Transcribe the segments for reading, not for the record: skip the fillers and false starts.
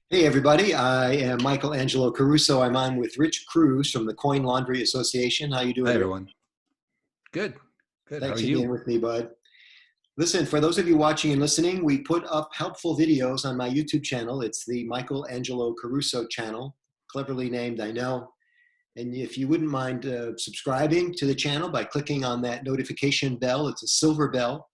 Hey everybody, I am Michael Angelo Caruso. I'm on with Rich Cruz from the Coin Laundry Association. How you Hi, doing, Rich? everyone. Good. Good. How are Thanks for being you? with me, bud. Listen, for those of you watching and listening, we put up helpful videos on my YouTube channel. It's the Michael Angelo Caruso channel, cleverly named, I know. And if you wouldn't mind subscribing to the channel by clicking on that notification bell, it's a silver bell.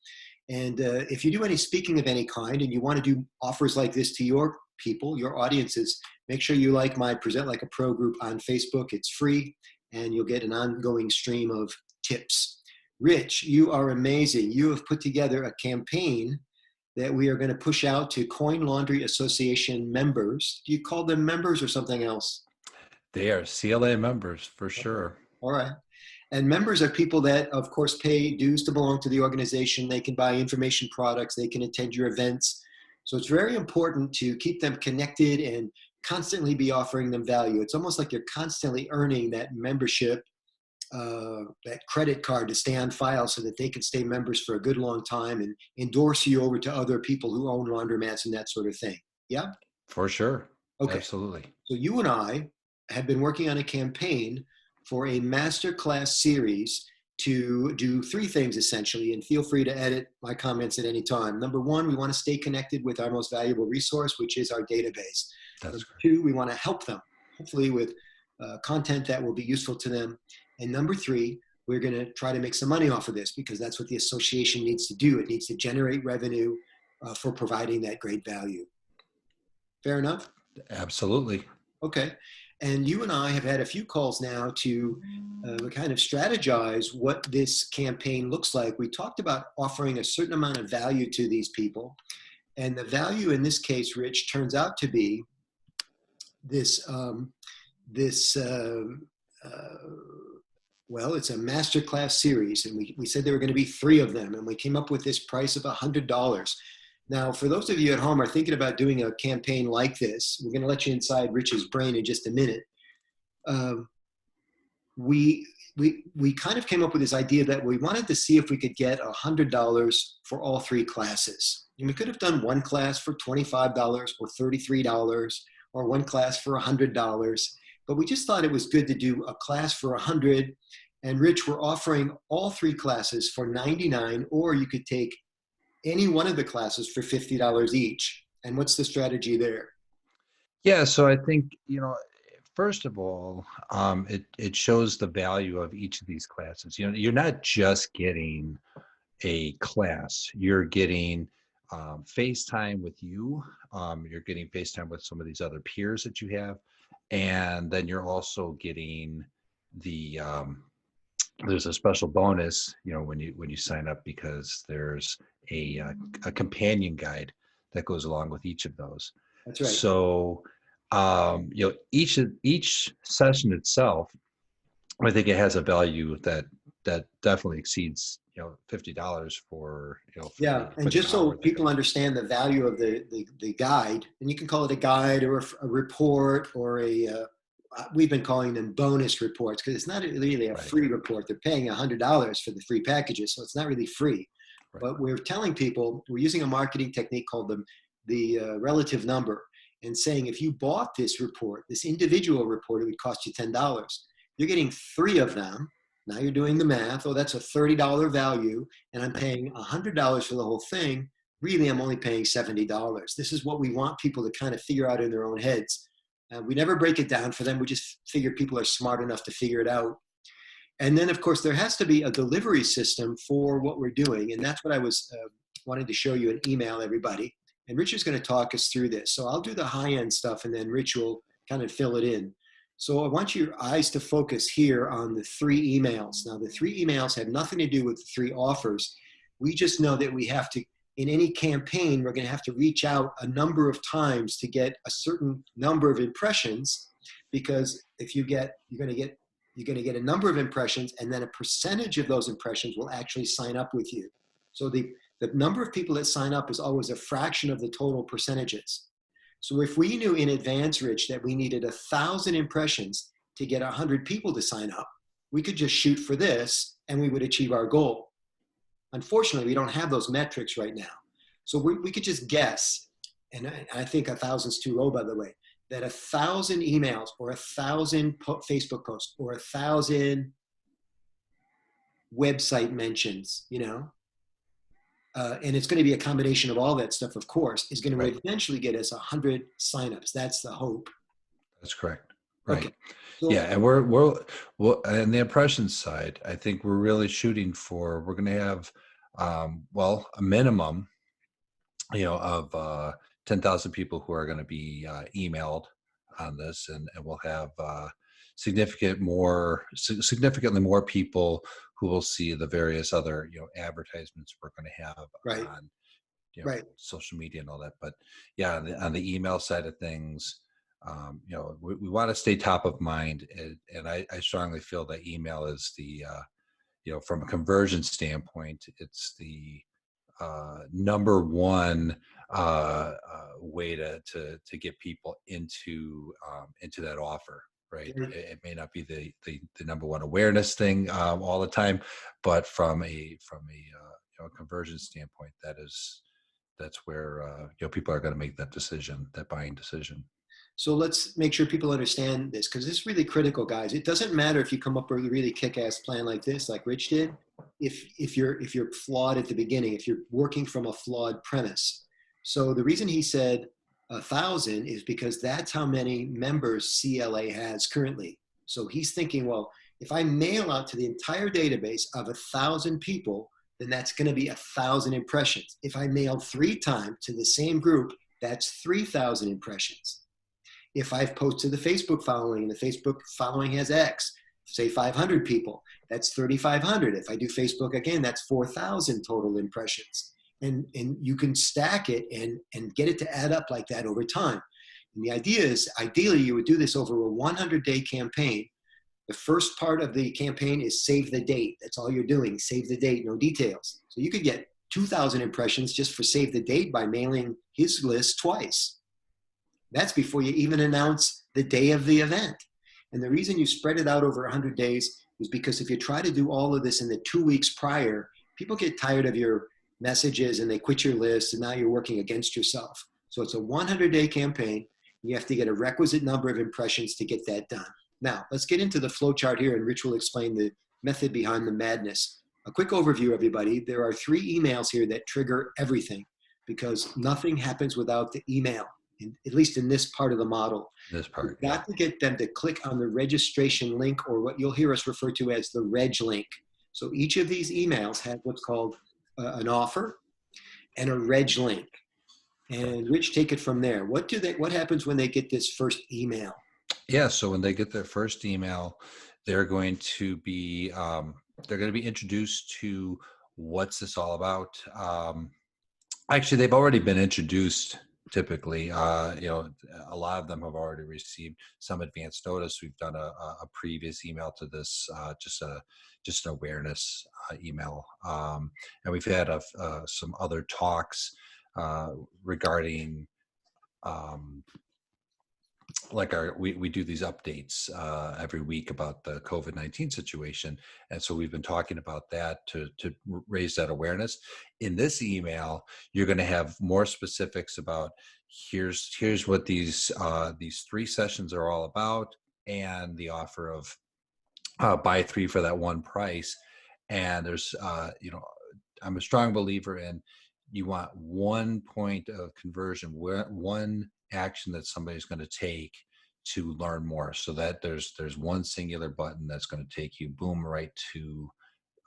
And if you do any speaking of any kind and you want to do offers like this to your people, your audiences, make sure you like my Present Like a Pro group on Facebook. It's free and you'll get an ongoing stream of tips. Rich, you are amazing. You have put together a campaign that we are going to push out to Coin Laundry Association members. Do you call them members or something else? They are CLA members for Okay. sure. All right. And members are people that, of course, pay dues to belong to the organization. They can buy information products. They can attend your events. So it's very important to keep them connected and constantly be offering them value. It's almost like you're constantly earning that membership, that credit card to stay on file so that they can stay members for a good long time and endorse you over to other people who own laundromats and that sort of thing. Yeah? For sure. Okay. Absolutely. So you and I have been working on a campaign for a masterclass series to do three things essentially, and feel free to edit my comments at any time. Number one, we want to stay connected with our most valuable resource, which is our database. That's Number great. two, we want to help them, hopefully with content that will be useful to them. And number three, we're going to try to make some money off of this because that's what the association needs to do. It needs to generate revenue for providing that great value. Fair enough? Absolutely. Okay. And you and I have had a few calls now to kind of strategize what this campaign looks like. We talked about offering a certain amount of value to these people. And the value in this case, Rich, turns out to be this, this well, it's a masterclass series. And we said there were going to be three of them. And we came up with this price of $100. Now, for those of you at home are thinking about doing a campaign like this, we're going to let you inside Rich's brain in just a minute. Um, we kind of came up with this idea that we wanted to see if we could get $100 for all three classes. And we could have done one class for $25 or $33 or one class for $100, but we just thought it was good to do a class for $100. And Rich, we're offering all three classes for $99, or you could take any one of the classes for $50 each. And what's the strategy there? Yeah. So I think, first of all, it shows the value of each of these classes. You're not just getting a class, you're getting FaceTime with you. You're getting FaceTime with some of these other peers that you have. And then you're also getting there's a special bonus, when you sign up, because there's a companion guide that goes along with each of those. That's right. So, each session itself, I think it has a value that definitely exceeds $50 for Yeah, and the just so hour that people understand the value of the guide, and you can call it a guide or a report or we've been calling them bonus reports because it's not really a right, free report. They're paying $100 for the free packages, so it's not really free. right, But we're telling people, we're using a marketing technique called the relative number, and saying if you bought this report, this individual report, it would cost you $10. You're getting three of them. Now you're doing the math. Oh, that's a $30 value, and I'm paying $100 for the whole thing. Really, I'm only paying $70. This is what we want people to kind of figure out in their own heads. We never break it down for them. We just figure people are smart enough to figure it out. And then, of course, there has to be a delivery system for what we're doing. And that's what I was wanting to show you and email everybody. And Rich is going to talk us through this. So I'll do the high-end stuff, and then Rich will kind of fill it in. So I want your eyes to focus here on the three emails. Now, the three emails have nothing to do with the three offers. We just know that we have to, in any campaign, we're going to have to reach out a number of times to get a certain number of impressions, because if you're going to get a number of impressions, and then a percentage of those impressions will actually sign up with you. So the number of people that sign up is always a fraction of the total percentages. So if we knew in advance, Rich, that we needed 1,000 impressions to get 100 people to sign up, we could just shoot for this and we would achieve our goal. Unfortunately, we don't have those metrics right now. So we could just guess. and I think 1,000's too low, by the way, that 1,000 emails or 1,000 Facebook posts or 1,000 website mentions, and it's going to be a combination of all that stuff, of course, is going to Right. eventually get us 100 signups. That's the hope. That's correct. Right. Okay. So, Yeah. And we're on the impressions side, I think we're really shooting for, we're going to have, a minimum, of 10,000 people who are going to be emailed on this, and we'll have significantly more people who will see the various other advertisements we're going to have right, on right. social media and all that. But yeah, on the email side of things, we want to stay top of mind, and I strongly feel that email is the from a conversion standpoint, it's the number one way to get people into that offer, right? It may not be the number one awareness thing all the time, but from a conversion standpoint, that's where people are going to make that buying decision. So let's make sure people understand this, because this is really critical, guys. It doesn't matter if you come up with a really kick-ass plan like this, like Rich did, if you're flawed at the beginning, if you're working from a flawed premise. So the reason he said 1,000 is because that's how many members CLA has currently. So he's thinking, well, if I mail out to the entire database of 1,000 people, then that's going to be 1,000 impressions. If I mail 3 times to the same group, that's 3,000 impressions. If I've posted the Facebook following and the Facebook following has X, say 500 people, that's 3,500. If I do Facebook again, that's 4,000 total impressions. And you can stack it and get it to add up like that over time. And the idea is, ideally, you would do this over a 100-day campaign. The first part of the campaign is save the date. That's all you're doing, save the date, no details. So you could get 2,000 impressions just for save the date by mailing his list twice. That's before you even announce the day of the event. And the reason you spread it out over 100 days is because if you try to do all of this in the 2 weeks prior, people get tired of your messages and they quit your list, and now you're working against yourself. So it's a 100-day campaign. You have to get a requisite number of impressions to get that done. Now, let's get into the flow chart here, and Rich will explain the method behind the madness. A quick overview, everybody. There are 3 emails here that trigger everything, because nothing happens without the email. At least in this part of the model. This part, You've got to get them to click on the registration link, or what you'll hear us refer to as the reg link. So each of these emails have what's called an offer and a reg link. And Rich, take it from there. What happens when they get this first email? Yeah, so when they get their first email, they're going to be introduced to what's this all about. Actually, they've already been introduced. Typically, a lot of them have already received some advance notice. We've done a previous email to this, just an awareness email, and we've had some other talks regarding we do these updates every week about the COVID-19 situation. And so we've been talking about that to raise that awareness. In this email, you're going to have more specifics about here's what these 3 sessions are all about, and the offer of buy 3 for that one price. And there's, I'm a strong believer in, you want one point of conversion, one action that somebody's going to take to learn more, so that there's one singular button that's going to take you boom right to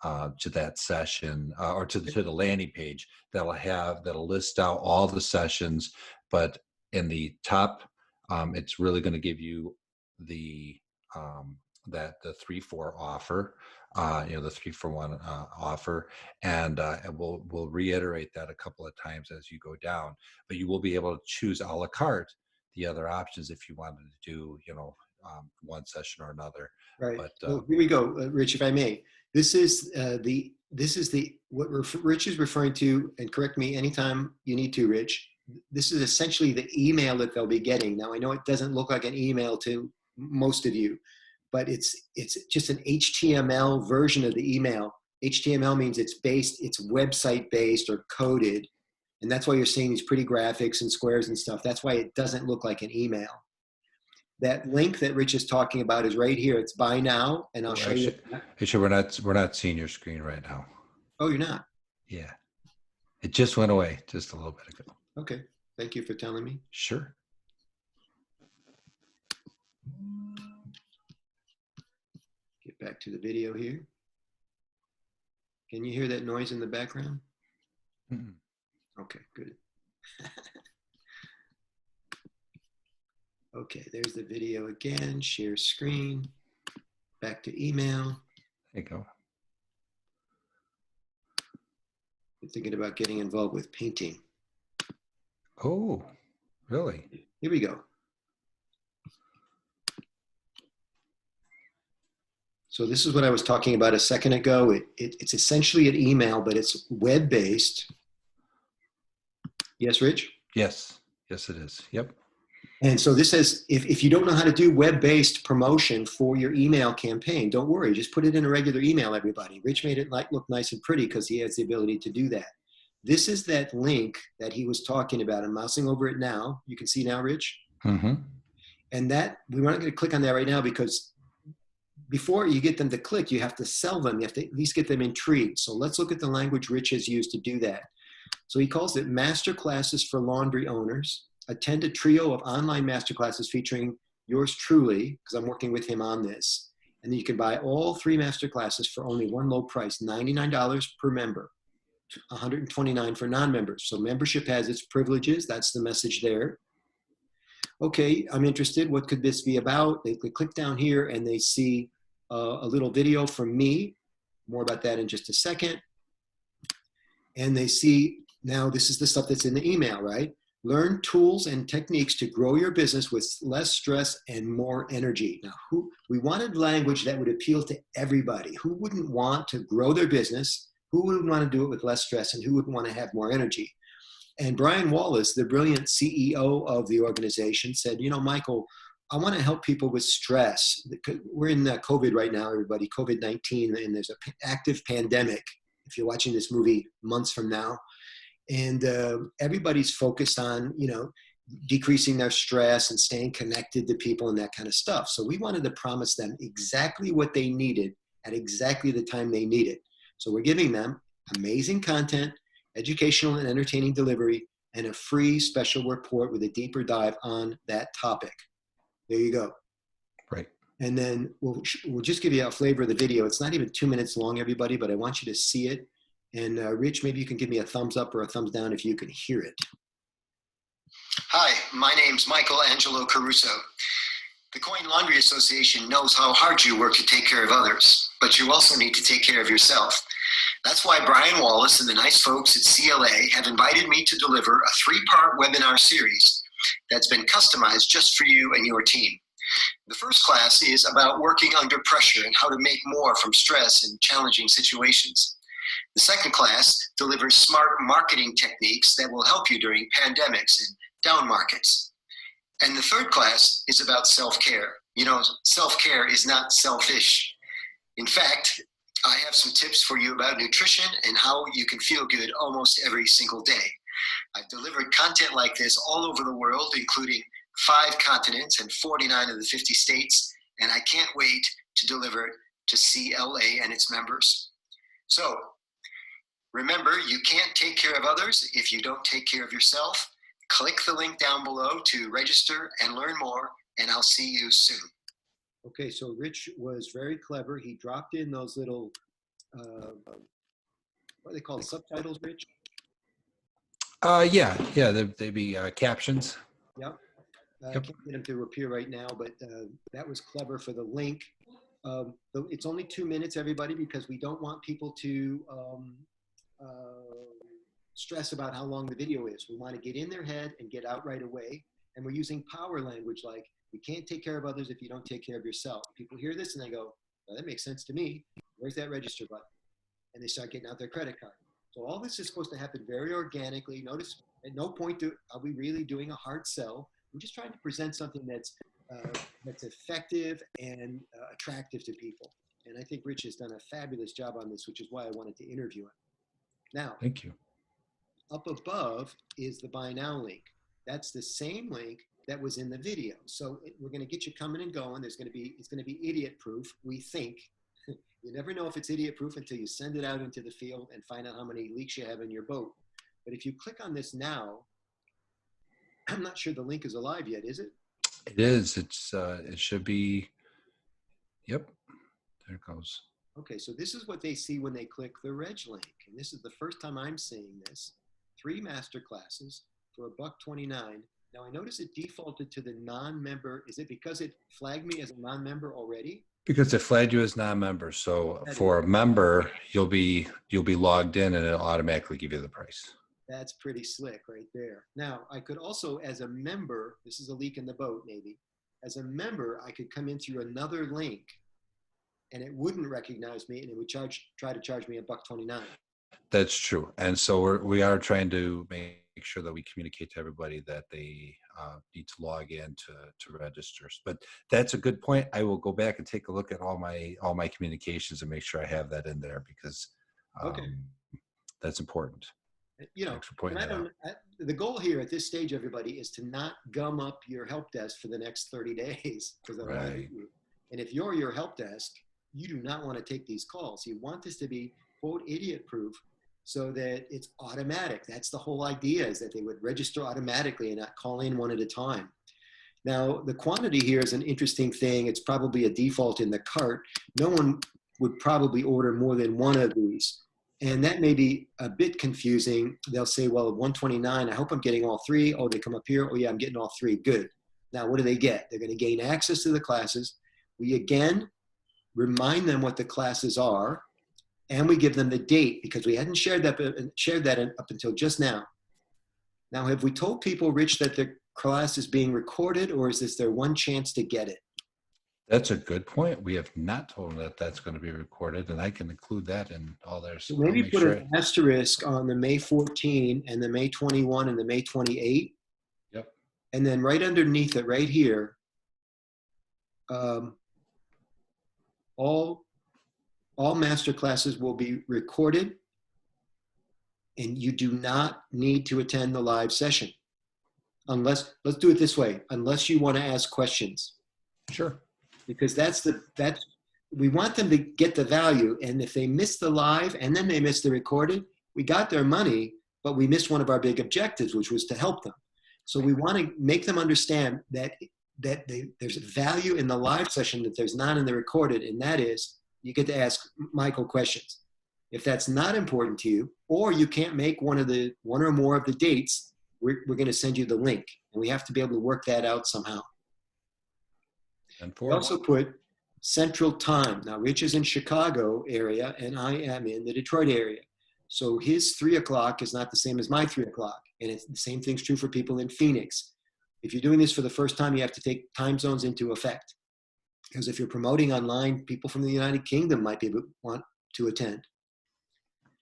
that session, or to the landing page that'll list out all the sessions. But in the top, it's really going to give you the 3-for offer, the 3-for-1 offer, and we'll reiterate that a couple of times as you go down. But you will be able to choose a la carte the other options if you wanted to do, one session or another. Right. But well, here we go, Rich, if I may. This is what Rich is referring to, and correct me anytime you need to, Rich. This is essentially the email that they'll be getting. Now, I know it doesn't look like an email to most of you, but it's just an HTML version of the email. HTML means it's website based or coded. And that's why you're seeing these pretty graphics and squares and stuff. That's why it doesn't look like an email. That link that Rich is talking about is right here. It's buy now, and I'll show you. Actually, we're not seeing your screen right now. Oh, you're not? Yeah. It just went away just a little bit ago. Okay. Thank you for telling me. Sure. Get back to the video here. Can you hear that noise in the background? Mm-mm. Okay, good. Okay, there's the video again. Share screen. Back to email. There you go. You're thinking about getting involved with painting. Oh, really? Here we go. So this is what I was talking about a second ago. It's essentially an email, but it's web-based. Yes, Rich? Yes. Yes, it is. Yep. And so this says, if you don't know how to do web-based promotion for your email campaign, don't worry, just put it in a regular email, everybody. Rich made it look nice and pretty because he has the ability to do that. This is that link that he was talking about. I'm mousing over it now. You can see now, Rich? Mm-hmm. And that, we're not going to click on that right now because before you get them to click, you have to sell them. You have to at least get them intrigued. So let's look at the language Rich has used to do that. So he calls it Masterclasses for Laundry Owners. Attend a trio of online masterclasses featuring yours truly, because I'm working with him on this. And then you can buy all 3 masterclasses for only one low price, $99 per member, $129 for non-members. So membership has its privileges. That's the message there. Okay, I'm interested. What could this be about? They click down here and they see a little video from me. More about that in just a second. And they see, now this is the stuff that's in the email, right? Learn tools and techniques to grow your business with less stress and more energy. Now, we wanted language that would appeal to everybody. Who wouldn't want to grow their business? Who wouldn't want to do it with less stress? And who wouldn't want to have more energy? And Brian Wallace, the brilliant CEO of the organization, said, you know, Michael, I want to help people with stress. We're in COVID right now, everybody, COVID-19, and there's an active pandemic. If you're watching this movie months from now, and everybody's focused on, you know, decreasing their stress and staying connected to people and that kind of stuff. So we wanted to promise them exactly what they needed at exactly the time they need it. So we're giving them amazing content, educational and entertaining delivery, and a free special report with a deeper dive on that topic. There you go. Right. And then we'll just give you a flavor of the video. It's not even 2 minutes long, everybody, but I want you to see it. And Rich, maybe you can give me a thumbs up or a thumbs down if you can hear it. Hi, my name's Michael Angelo Caruso. The Coin Laundry Association knows how hard you work to take care of others, but you also need to take care of yourself. That's why Brian Wallace and the nice folks at CLA have invited me to deliver a 3-part webinar series that's been customized just for you and your team. The first class is about working under pressure and how to make more from stress and challenging situations. The second class delivers smart marketing techniques that will help you during pandemics and down markets. And the third class is about self-care. You know, self-care is not selfish. In fact, I have some tips for you about nutrition and how you can feel good almost every single day. I've delivered content like this all over the world, including 5 continents and 49 of the 50 states, and I can't wait to deliver it to CLA and its members. So, remember, you can't take care of others if you don't take care of yourself. Click the link down below to register and learn more, and I'll see you soon. Okay, so Rich was very clever. He dropped in those little, what are they called, subtitles, Rich? Yeah, they'd be captions. Yep. I Yep. can't get them to appear right now, but that was clever for the link. It's only 2 minutes, everybody, because we don't want people to stress about how long the video is. We want to get in their head and get out right away. And we're using power language like, you can't take care of others if you don't take care of yourself. People hear this and they go, well, that makes sense to me. Where's that register button? And they start getting out their credit card. So all this is supposed to happen very organically. Notice at no point are we really doing a hard sell. We're just trying to present something that's effective and attractive to people. And I think Rich has done a fabulous job on this, which is why I wanted to interview him. Now, Thank you. up above is the buy now link. That's the same link that was in the video. So we're going to get you coming and going. It's going to be idiot proof, we think. You never know if it's idiot proof until you send it out into the field and find out how many leaks you have in your boat. But if you click on this now, I'm not sure the link is alive yet, is it? It is. It should be. Yep. There it goes. Okay, so this is what they see when they click the reg link. And this is the first time I'm seeing this. 3 master classes for $129. Now I notice it defaulted to the non-member. Is it because it flagged me as a non-member already? Because it flagged you as non-member. So for a member, you'll be logged in and it'll automatically give you the price. That's pretty slick right there. Now I could also, as a member, this is a leak in the boat maybe. As a member, I could come in through another link and it wouldn't recognize me and it would try to charge me $129. That's true. And so we are trying to make sure that we communicate to everybody that they need to log in to register. But that's a good point. I will go back and take a look at all my communications and make sure I have that in there because that's important. You know, the goal here at this stage, everybody, is to not gum up your help desk for the next 30 days. Right. And if you're your help desk, you do not want to take these calls. You want this to be, quote, idiot proof so that it's automatic. That's the whole idea, is that they would register automatically and not call in one at a time. Now, the quantity here is an interesting thing. It's probably a default in the cart. No one would probably order more than one of these. And that may be a bit confusing. They'll say, well, 129, I hope I'm getting all 3. Oh, they come up here. Oh, yeah, I'm getting all 3. Good. Now, what do they get? They're going to gain access to the classes. We, again, remind them what the classes are, and we give them the date because we hadn't shared that up until just now. Now, have we told people, Rich, that the class is being recorded, or is this their one chance to get it? That's a good point. We have not told them that that's going to be recorded, and I can include that in all their. So maybe put an asterisk on the May 14 and the May 21 and the May 28. Yep. And then right underneath it, right here, all master classes will be recorded, and you do not need to attend the live session. Unless, let's do it this way, unless you want to ask questions. Sure. Because we want them to get the value. And if they miss the live and then they miss the recorded, we got their money, but we missed one of our big objectives, which was to help them. So we want to make them understand that there's value in the live session that there's not in the recorded. And that is, you get to ask Michael questions. If that's not important to you, or you can't make one or more of the dates, we're going to send you the link. And we have to be able to work that out somehow. We also put Central Time. Now, Rich is in Chicago area, and I am in the Detroit area. So his 3 o'clock is not the same as my 3 o'clock. And it's the same thing's true for people in Phoenix. If you're doing this for the first time, you have to take time zones into effect. Because if you're promoting online, people from the United Kingdom might want to attend.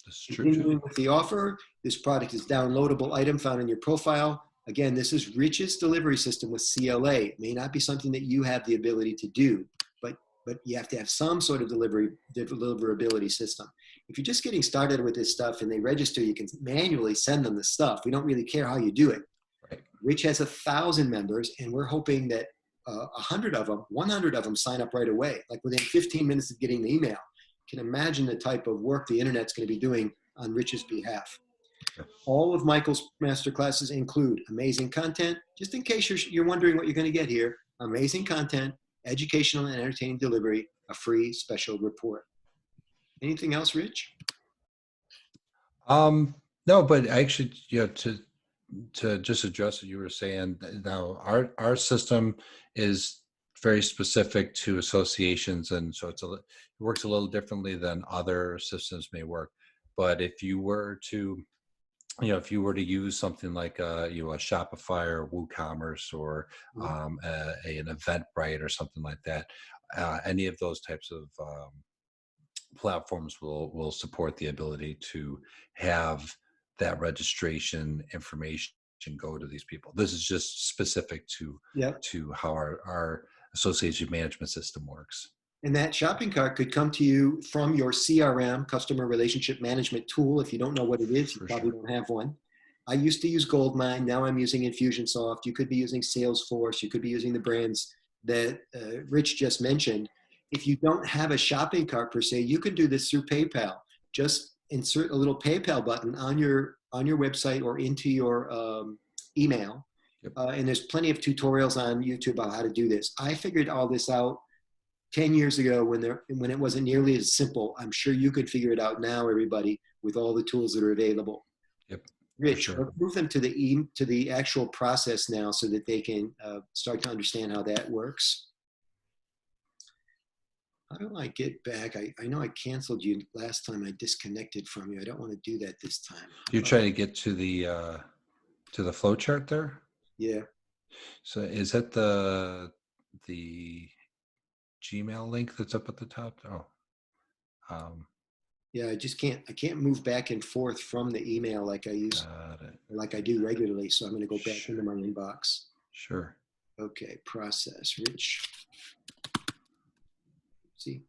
That's true. Continuing with the offer, this product is downloadable item found in your profile. Again, this is Rich's delivery system with CLA. It may not be something that you have the ability to do, but you have to have some sort of deliverability system. If you're just getting started with this stuff and they register, you can manually send them the stuff. We don't really care how you do it. Right. Rich has 1,000 members, and we're hoping that 100 of them sign up right away, like within 15 minutes of getting the email. You can imagine the type of work the internet's going to be doing on Rich's behalf. All of Michael's masterclasses include amazing content. Just in case you're wondering what you're going to get here, amazing content, educational and entertaining delivery, a free special report. Anything else, Rich? No, but actually, to just address what you were saying, now our system is very specific to associations, and so it works a little differently than other systems may work. But if you were to use something like a Shopify or WooCommerce or an EventBrite or something like that, any of those types of platforms will support the ability to have that registration information go to these people. This is just specific to how our association management system works. And that shopping cart could come to you from your CRM, customer relationship management tool. If you don't know what it is, you probably don't have one. I used to use Goldmine. Now I'm using Infusionsoft. You could be using Salesforce. You could be using the brands that Rich just mentioned. If you don't have a shopping cart per se, you can do this through PayPal. Just insert a little PayPal button on your website or into your email. Yep. And there's plenty of tutorials on YouTube on how to do this. I figured all this out 10 years ago when it wasn't nearly as simple. I'm sure you could figure it out now, everybody, with all the tools that are available. Yep. Rich, Sure. let's move them to the actual process now so that they can start to understand how that works. How do I get back? I know I canceled you last time. I disconnected from you. I don't want to do that this time. You're trying to get to the flowchart there? Yeah. So is that the Gmail link that's up at the top? Oh. Yeah, I can't move back and forth from the email like I do regularly. So I'm going to go back into my inbox. Sure. Okay, process, Rich. See.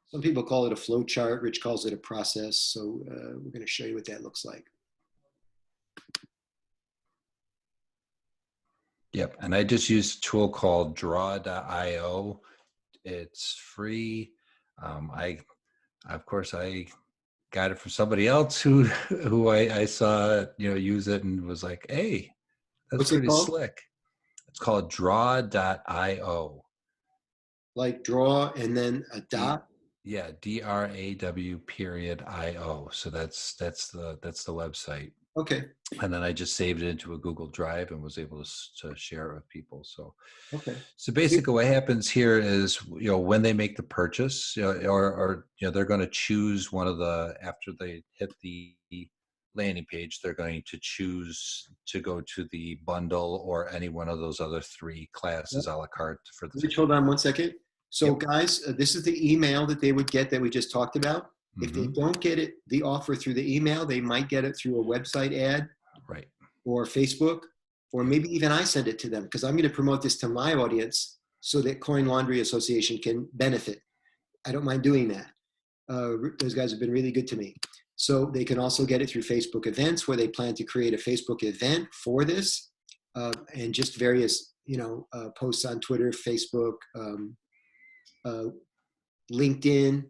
Some people call it a flow chart. Rich calls it a process. So we're going to show you what that looks like. Yep. And I just used a tool called draw.io. It's free. I got it from somebody else who I saw, use it and was like, hey, that's pretty slick. It's called draw.io. Like draw and then a dot? Yeah, DRAW.io. So that's the website. Okay. And then I just saved it into a Google Drive and was able to share it with people. So, okay. So basically, what happens here is, when they make the purchase, or they're going to choose one of after they hit the landing page, they're going to choose to go to the bundle or any one of those other 3 classes a la carte for the. Hold on one second. So guys, this is the email that they would get that we just talked about. If they don't get it, the offer through the email, they might get it through a website ad, right, or Facebook, or maybe even I send it to them, because I'm going to promote this to my audience so that Coin Laundry Association can benefit. I don't mind doing that. Those guys have been really good to me. So they can also get it through Facebook events, where they plan to create a Facebook event for this, and just various, posts on Twitter, Facebook, LinkedIn.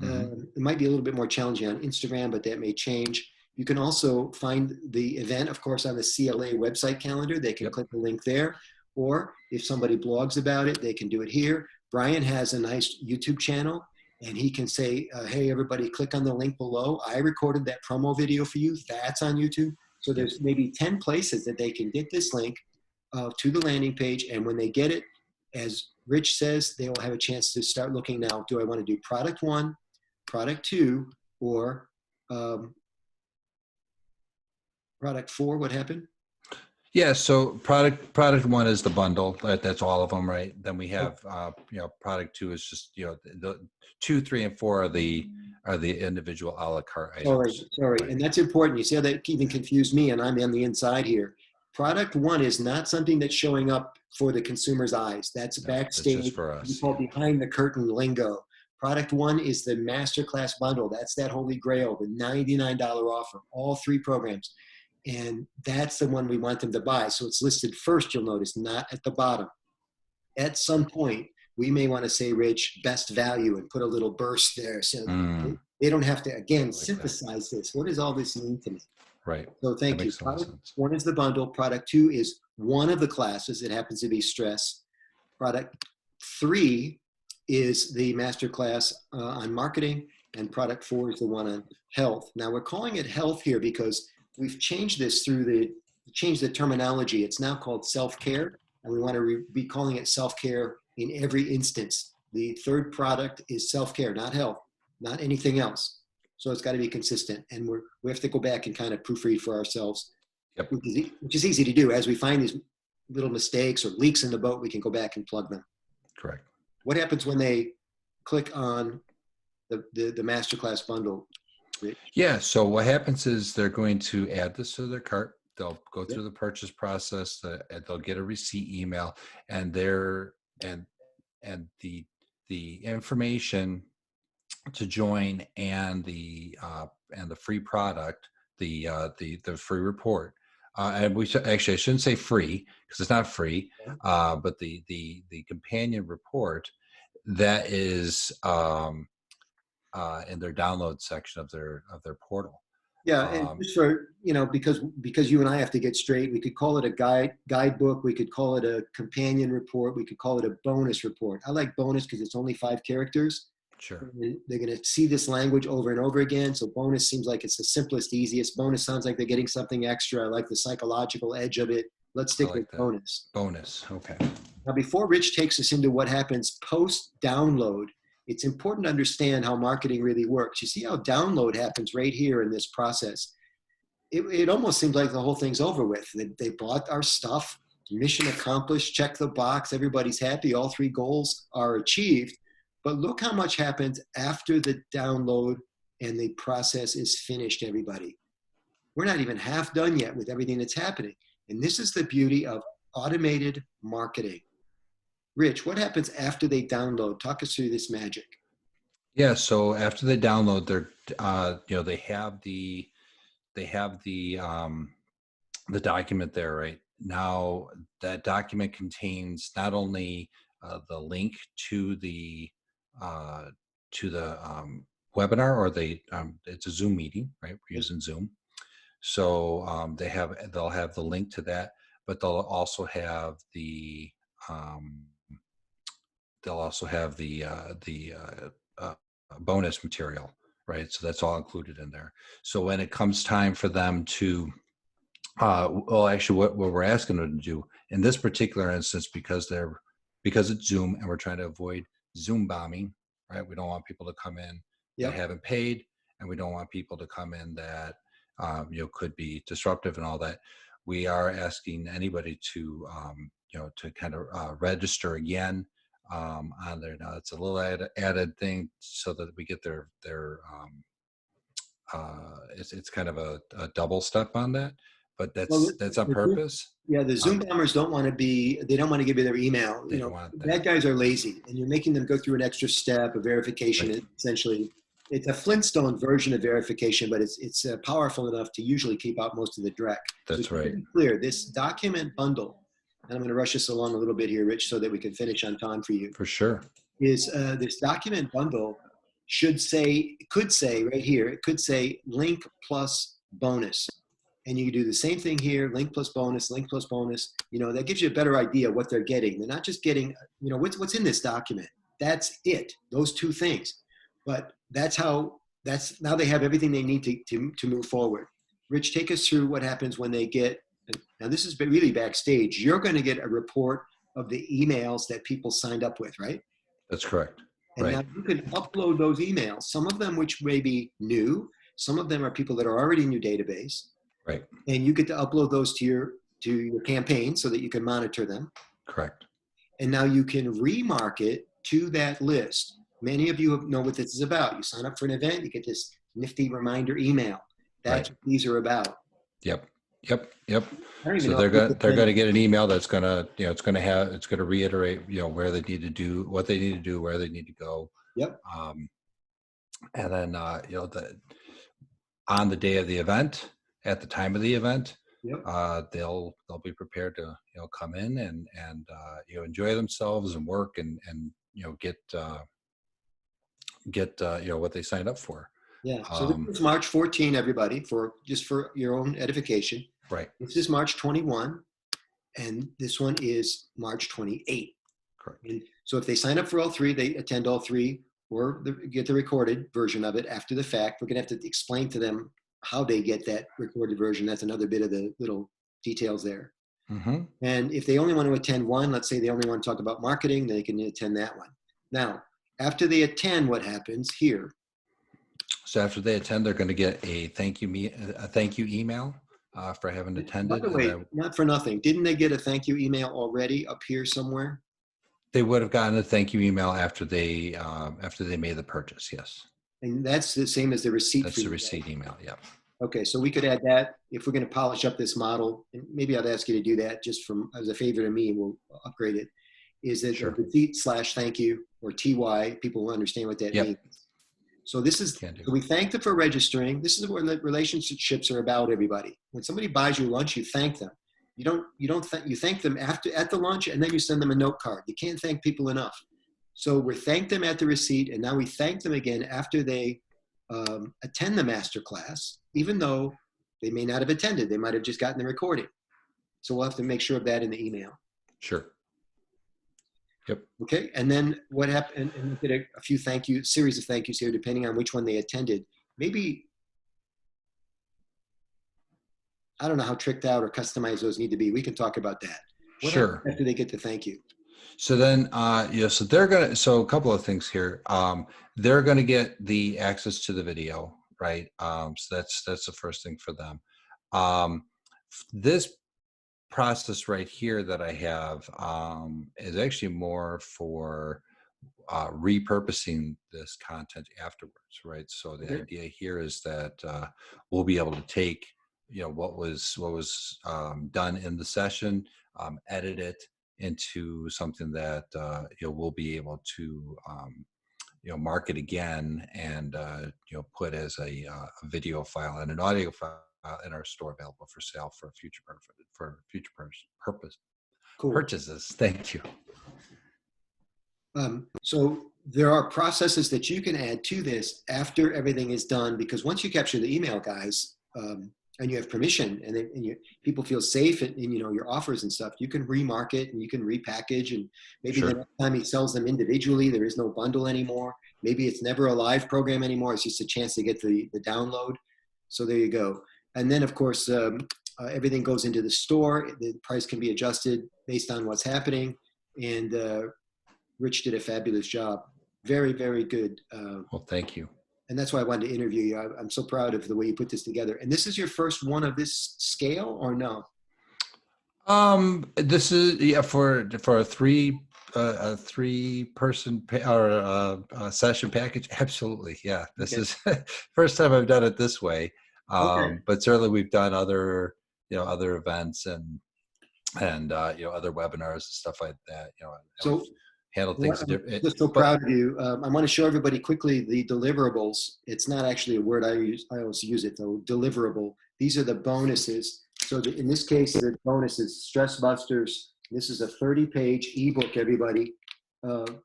It might be a little bit more challenging on Instagram, but that may change. You can also find the event, of course, on the CLA website calendar. They can click the link there. Or if somebody blogs about it, they can do it here. Brian has a nice YouTube channel, and he can say, hey, everybody, click on the link below. I recorded that promo video for you. That's on YouTube. So there's maybe 10 places that they can get this link to the landing page. And when they get it, as Rich says, they will have a chance to start looking now. Do I want to do product 1, product 2, or product 4? What happened? Yeah, so product 1 is the bundle. That's all of them, right? Then we have product 2 is just the 2, 3, and 4 are the individual a la carte items. Sorry, right. And that's important. You see how that even confused me, and I'm on the inside here. Product 1 is not something that's showing up for the consumer's eyes. That's backstage. That's just for us. We call behind the curtain lingo. Product 1 is the Masterclass bundle. That's that holy grail, the $99 offer, all 3 programs. And that's the one we want them to buy. So it's listed first, you'll notice, not at the bottom. At some point, we may want to say, Rich, best value, and put a little burst there. So they don't have to, again, synthesize this. What does all this mean to me? Right. So thank you. Product 1 is the bundle. Product 2 is one of the classes. It happens to be stress. Product 3 is the masterclass on marketing. And product 4 is the one on health. Now we're calling it health here because we've changed this changed the terminology. It's now called self-care, and we want to be calling it self-care in every instance. The third product is self-care, not health, not anything else. So it's got to be consistent, and we have to go back and kind of proofread for ourselves, which is easy to do. As we find these little mistakes or leaks in the boat, we can go back and plug them. Correct. What happens when they click on the Masterclass bundle? Yeah. So what happens is they're going to add this to their cart. They'll go through the purchase process. They'll get a receipt email, and the information to join and the free product, the free report. And we should, actually, I shouldn't say free because it's not free, but the companion report that is in their download section of their portal. Yeah, and just for, because you and I have to get straight, we could call it a guidebook, we could call it a companion report, we could call it a bonus report. I like bonus because it's only 5 characters. Sure. And they're going to see this language over and over again. So bonus seems like it's the simplest, easiest. Bonus sounds like they're getting something extra. I like the psychological edge of it. Let's stick with bonus. Bonus, okay. Now, before Rich takes us into what happens post-download, it's important to understand how marketing really works. You see how download happens right here in this process. It almost seems like the whole thing's over with. They bought our stuff, mission accomplished, check the box, everybody's happy, all 3 goals are achieved. But look how much happens after the download and the process is finished, everybody. We're not even half done yet with everything that's happening. And this is the beauty of automated marketing. Rich, what happens after they download? Talk us through this magic. Yeah, so after they download, they're they have the document there right now. That document contains not only the link to the webinar, or it's a Zoom meeting, right? We're using Zoom, so they'll have the link to that, but they'll also have the bonus material, right? So that's all included in there. So when it comes time for them to, actually what we're asking them to do in this particular instance, because it's Zoom and we're trying to avoid Zoom bombing, right? We don't want people to come in that haven't paid, and we don't want people to come in that could be disruptive and all that. We are asking anybody to to kind of register again on there. Now it's a little added thing so that we get their it's kind of a double step on that, but that's on purpose. Yeah, the Zoom bombers they don't want to give you their email. Bad guys are lazy, and you're making them go through an extra step of verification. Right. Essentially, it's a Flintstone version of verification, but it's powerful enough to usually keep out most of the dreck. That's right. To be clear, this document bundle, and I'm going to rush this along a little bit here, Rich, so that we can finish on time for you. For sure. Is this document bundle could say right here, it could say link plus bonus. And you do the same thing here, link plus bonus, link plus bonus. That gives you a better idea of what they're getting. They're not just getting, what's in this document. That's it, those 2 things. But now they have everything they need to move forward. Rich, take us through what happens when they get, now this is really backstage. You're going to get a report of the emails that people signed up with, right? That's correct. And now you can upload those emails, some of them which may be new, some of them are people that are already in your database. Right. And you get to upload those to your campaign so that you can monitor them. Correct. And now you can remarket to that list. Many of you know what this is about. You sign up for an event, you get this nifty reminder email. That's what these are about. Yep. So they're going to get an email that's going to, it's going to reiterate, where they need to do, what they need to do, where they need to go. Yep. And then, on the day of the event, at the time of the event, they'll be prepared to, come in and enjoy themselves and work and get what they signed up for. Yeah. So this is March 14, everybody, for your own edification. Right. This is March 21, and this one is March 28. Correct. And so if they sign up for all 3, they attend all 3, or get the recorded version of it after the fact. We're going to have to explain to them how they get that recorded version. That's another bit of the little details there. Mm-hmm. And if they only want to attend one, let's say they only want to talk about marketing, they can attend that one. Now, after they attend, what happens here? So after they attend, they're going to get a thank you email for having attended. By the way, not for nothing. Didn't they get a thank you email already up here somewhere? They would have gotten a thank you email after they made the purchase. Yes. And that's the same as the receipt. That's the receipt email. Yeah. Okay, so we could add that if we're going to polish up this model, and maybe I'd ask you to do that just as a favor to me. We'll upgrade it. Is that sure. receipt / thank you, or TY? People will understand what that means. So this is, Can do. so we thank them for registering. This is what relationships are about, everybody. When somebody buys you lunch, you thank them. You thank them at the lunch, and then you send them a note card. You can't thank people enough. So we thank them at the receipt, and now we thank them again after they attend the masterclass, even though they may not have attended. They might have just gotten the recording. So we'll have to make sure of that in the email. Sure. Yep. Okay. And then what happened? And we did a few series of thank yous here, depending on which one they attended. Maybe, I don't know how tricked out or customized those need to be. We can talk about that. What Sure. after they get the thank you? So then, so a couple of things here. They're going to get the access to the video, right? So that's the first thing for them. This process right here that I have is actually more for repurposing this content afterwards, right? So the idea here is that we'll be able to take, what was done in the session, edit it into something that we'll be able to market again and put as a video file and an audio file in our store, available for sale for future Cool. purchases. Thank you. So there are processes that you can add to this after everything is done, because once you capture the email, guys, and you have permission, and people feel safe in your offers and stuff, you can remarket and you can repackage, and maybe Sure. the next time he sells them individually, there is no bundle anymore. Maybe it's never a live program anymore. It's just a chance to get the download. So there you go. And then, of course, everything goes into the store. The price can be adjusted based on what's happening. And Rich did a fabulous job. Very, very good. Well, thank you. And that's why I wanted to interview you. I'm so proud of the way you put this together. And this is your first one of this scale, or no? This is for a three-person session package. Absolutely, yeah. This is first time I've done it this way. But certainly we've done other events and other webinars and stuff like that. So handle things different. I'm just so proud of you. I want to show everybody quickly the deliverables. It's not actually a word I use. I always use it though. Deliverable. These are the bonuses. So in this case, the bonus is Stress Busters. This is a 30-page ebook, everybody,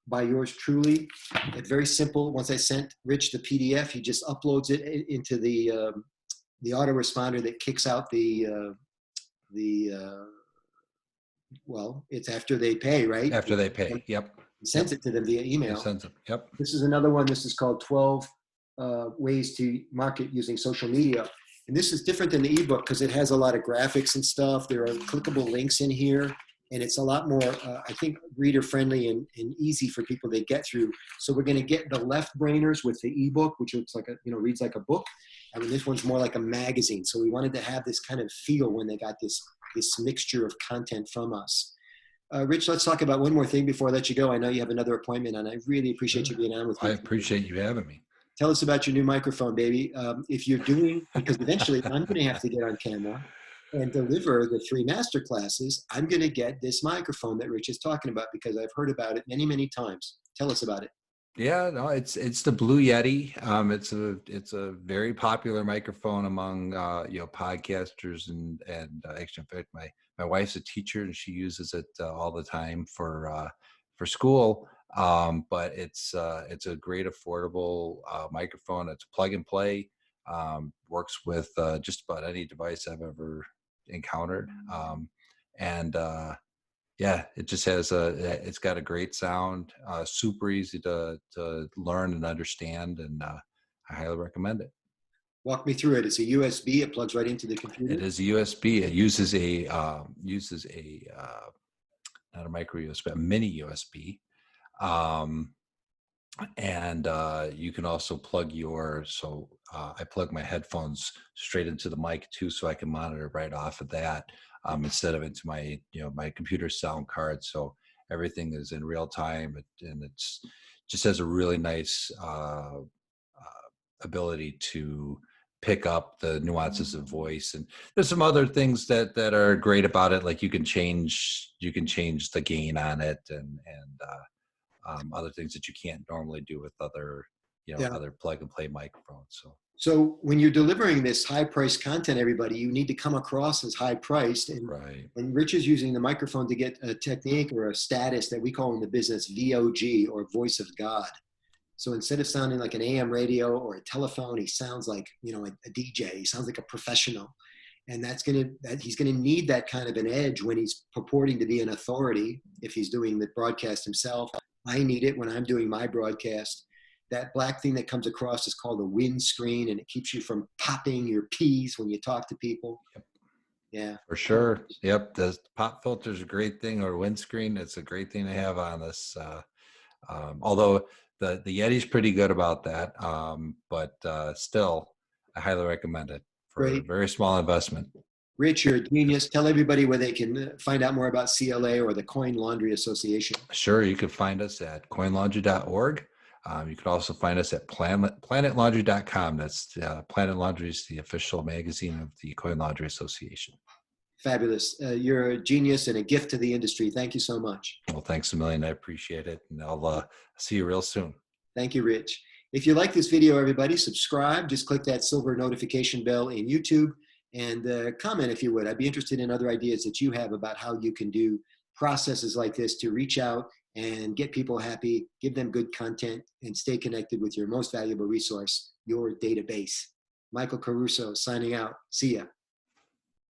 by yours truly. It's very simple. Once I sent Rich the PDF, he just uploads it into the autoresponder that kicks out well, it's after they pay, right? After they pay, yep. He sends it to them via email. He sends it, yep. This is another one. This is called 12 Ways to Market Using Social Media. And this is different than the ebook because it has a lot of graphics and stuff. There are clickable links in here. And it's a lot more, I think, reader-friendly and easy for people to get through. So we're going to get the left-brainers with the ebook, which looks like reads like a book. I mean, this one's more like a magazine. So we wanted to have this kind of feel when they got this mixture of content from us. Rich, let's talk about one more thing before I let you go. I know you have another appointment, and I really appreciate you being on with me. I appreciate you having me. Tell us about your new microphone, baby. If you're doing, because eventually I'm going to have to get on camera and deliver the 3 master classes, I'm going to get this microphone that Rich is talking about because I've heard about it many, many times. Tell us about it. Yeah, no, it's the Blue Yeti. It's a very popular microphone among podcasters and actually, in fact, my wife's a teacher and she uses it all the time for school. But it's a great affordable microphone. It's plug and play. Works with just about any device I've ever encountered. Yeah, it just has it's got a great sound, super easy to learn and understand, and I highly recommend it. Walk me through it. It's a USB. It plugs right into the computer. It is a USB. It uses a not a micro USB, a mini USB. And you can also plug I plug my headphones straight into the mic too, so I can monitor right off of that instead of into my my computer sound card. So everything is in real time, and it's just has a really nice ability to pick up the nuances of voice. And there's some other things that are great about it, like you can change the gain on it and other things that you can't normally do with other Yeah. other plug and play microphones. So when you're delivering this high priced content, everybody, you need to come across as high priced. And Right. when Rich is using the microphone to get a technique or a status that we call in the business VOG, or voice of God. So instead of sounding like an AM radio or a telephone, he sounds like, a DJ. He sounds like a professional. And he's going to need that kind of an edge when he's purporting to be an authority. If he's doing the broadcast himself, I need it when I'm doing my broadcast. That black thing that comes across is called a windscreen, and it keeps you from popping your P's when you talk to people. Yep. Yeah. For sure. Yep. The pop filter is a great thing, or windscreen. It's a great thing to have on this. Although the Yeti's pretty good about that. But still, I highly recommend it for a very small investment. Rich, you're a genius. Tell everybody where they can find out more about CLA or the Coin Laundry Association. Sure. You can find us at coinlaundry.org. You can also find us at planetlaundry.com. That's Planet Laundry is the official magazine of the Coin Laundry Association. Fabulous. You're a genius and a gift to the industry. Thank you so much. Well, thanks a million. I appreciate it. And I'll see you real soon. Thank you, Rich. If you like this video, everybody, subscribe. Just click that silver notification bell in YouTube and comment if you would. I'd be interested in other ideas that you have about how you can do processes like this to reach out and get people happy, give them good content, and stay connected with your most valuable resource, your database. Michael Caruso signing out. See ya.